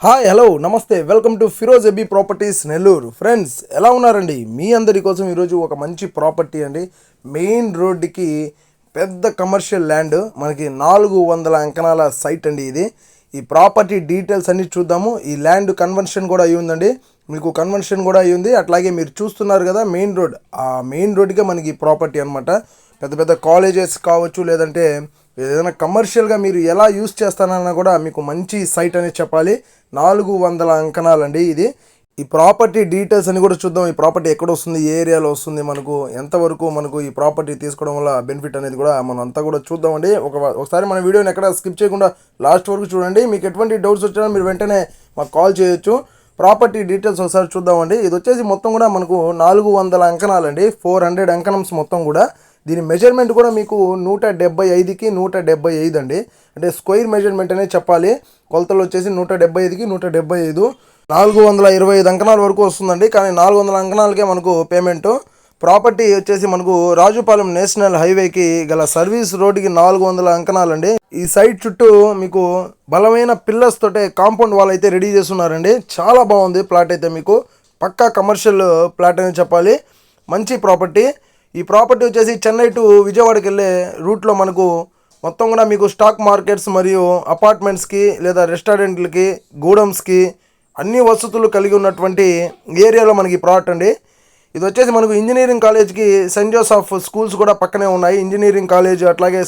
Hi hello నమస్తే welcome to Firoz AB properties Nellore. Friends ఎలా ఉన్నారండి? మీ అందరి కోసం ఈరోజు ఒక మంచి ప్రాపర్టీ అండి. మెయిన్ రోడ్డుకి పెద్ద కమర్షియల్ ల్యాండ్, మనకి 400 అంకణాల సైట్ అండి ఇది. ఈ ప్రాపర్టీ డీటెయిల్స్ అన్నీ చూద్దాము. ఈ ల్యాండ్ కన్వర్షన్ కూడా అయ్యి ఉందండి, మీకు కన్వర్షన్ కూడా అయ్యి ఉంది. అట్లాగే మీరు చూస్తున్నారు కదా మెయిన్ రోడ్, ఆ మెయిన్ రోడ్డుకే మనకి ఈ ప్రాపర్టీ అనమాట. పెద్ద పెద్ద కాలేజెస్ కావచ్చు, లేదంటే ఏదైనా కమర్షియల్గా మీరు ఎలా యూస్ చేస్తానన్నా కూడా మీకు మంచి సైట్ అనేది చెప్పాలి. 400 అంకణాలండి ఇది. ఈ ప్రాపర్టీ డీటెయిల్స్ అని కూడా చూద్దాం. ఈ ప్రాపర్టీ ఎక్కడ వస్తుంది, ఏ ఏరియాలో వస్తుంది, మనకు ఎంతవరకు మనకు ఈ ప్రాపర్టీ తీసుకోవడం వల్ల బెనిఫిట్ అనేది కూడా మనం అంతా కూడా చూద్దామండి. ఒకసారి మన వీడియోని ఎక్కడ స్కిప్ చేయకుండా లాస్ట్ వరకు చూడండి. మీకు ఎటువంటి డౌట్స్ వచ్చినా మీరు వెంటనే మాకు కాల్ చేయొచ్చు. ప్రాపర్టీ డీటెయిల్స్ ఒకసారి చూద్దామండి. ఇది వచ్చేసి మొత్తం కూడా మనకు 400 అంకణాలండి, 400 అంకణమ్స్ మొత్తం కూడా. దీని మెజర్మెంట్ కూడా మీకు 175కి 175 అండి, అంటే స్క్వేర్ మెజర్మెంట్ అనేది చెప్పాలి. కొలతలు వచ్చేసి 175కి 175, 425 అంకణాల వరకు వస్తుందండి. కానీ 400 అంకణాలకే మనకు పేమెంటు. ప్రాపర్టీ వచ్చేసి మనకు రాజుపాలెం నేషనల్ హైవేకి గల సర్వీస్ రోడ్డుకి 400 అంకణాలండి. ఈ సైట్ చుట్టూ మీకు బలమైన పిల్లర్స్ తోటే కాంపౌండ్ వాల్ అయితే రెడీ చేస్తున్నారండి. చాలా బాగుంది ప్లాట్ అయితే, మీకు పక్కా కమర్షియల్ ప్లాట్ అని చెప్పాలి. మంచి ప్రాపర్టీ. ఈ ప్రాపర్టీ వచ్చేసి చెన్నై టు విజయవాడకి వెళ్ళే రూట్లో మనకు మొత్తం కూడా మీకు స్టాక్ మార్కెట్స్ మరియు అపార్ట్మెంట్స్కి లేదా రెస్టారెంట్లకి, గూడమ్స్కి అన్ని వసతులు కలిగి ఉన్నటువంటి ఏరియాలో మనకి ప్లాట్ అండి. ఇది వచ్చేసి మనకు ఇంజనీరింగ్ కాలేజ్కి సెయింట్ జోసెఫ్ స్కూల్స్ కూడా పక్కనే ఉన్నాయి. ఇంజనీరింగ్ కాలేజ్, అట్లాగే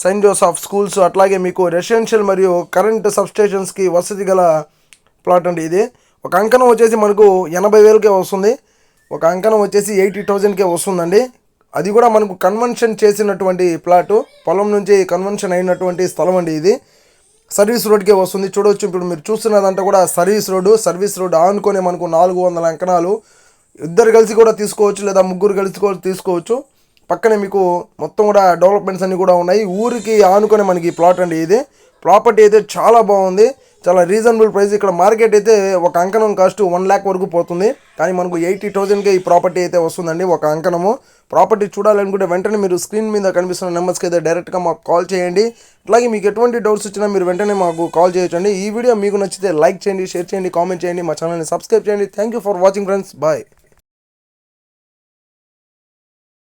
సెయింట్ జోసెఫ్ స్కూల్స్, అట్లాగే మీకు రెసిడెన్షియల్ మరియు కరెంట్ సబ్స్టేషన్స్కి వసతి గల ప్లాట్ అండి ఇది. ఒక అంకణం వచ్చేసి మనకు 80,000కే వస్తుంది. ఒక అంకణం వచ్చేసి 80,000కే వస్తుందండి. అది కూడా మనకు కన్వెన్షన్ చేసినటువంటి ప్లాటు, పొలం నుంచి కన్వెన్షన్ అయినటువంటి స్థలం అండి ఇది. సర్వీస్ రోడ్కే వస్తుంది. చూడవచ్చు, ఇప్పుడు మీరు చూస్తున్నదంతా కూడా సర్వీస్ రోడ్ ఆనుకొని మనకు 400 అంకణాలు. ఇద్దరు కలిసి కూడా తీసుకోవచ్చు, లేదా ముగ్గురు కలిసి కూడా తీసుకోవచ్చు. పక్కనే మీకు మొత్తం కూడా డెవలప్మెంట్స్ అన్నీ కూడా ఉన్నాయి. ఊరికి ఆనుకొని మనకి ప్లాట్ అండి ఇది. ప్రాపర్టీ అయితే చాలా బాగుంది, చాలా రీజనబుల్ ప్రైస్. ఇక్కడ మార్కెట్ అయితే ఒక అంకణం కాస్ట్ 1 lakh వరకు పోతుంది, కానీ మనకు 80,000కే ఈ ప్రాపర్టీ అయితే వస్తుందండి ఒక అంకణము. ప్రాపర్టీ చూడాలనుకుంటే వెంటనే మీరు స్క్రీన్ మీద కనిపిస్తున్న నెంబర్స్కి అయితే డైరెక్ట్గా మాకు కాల్ చేయండి. అట్లాగే మీకు ఎటువంటి డౌట్స్ వచ్చినా మీరు వెంటనే మాకు కాల్ చేయొచ్చండి. ఈ వీడియో మీకు నచ్చితే లైక్ చేయండి, షేర్ చేయండి, కామెంట్ చేయండి, మా ఛానల్ని సబ్స్క్రైబ్ చేయండి. Thank you for watching friends. Bye.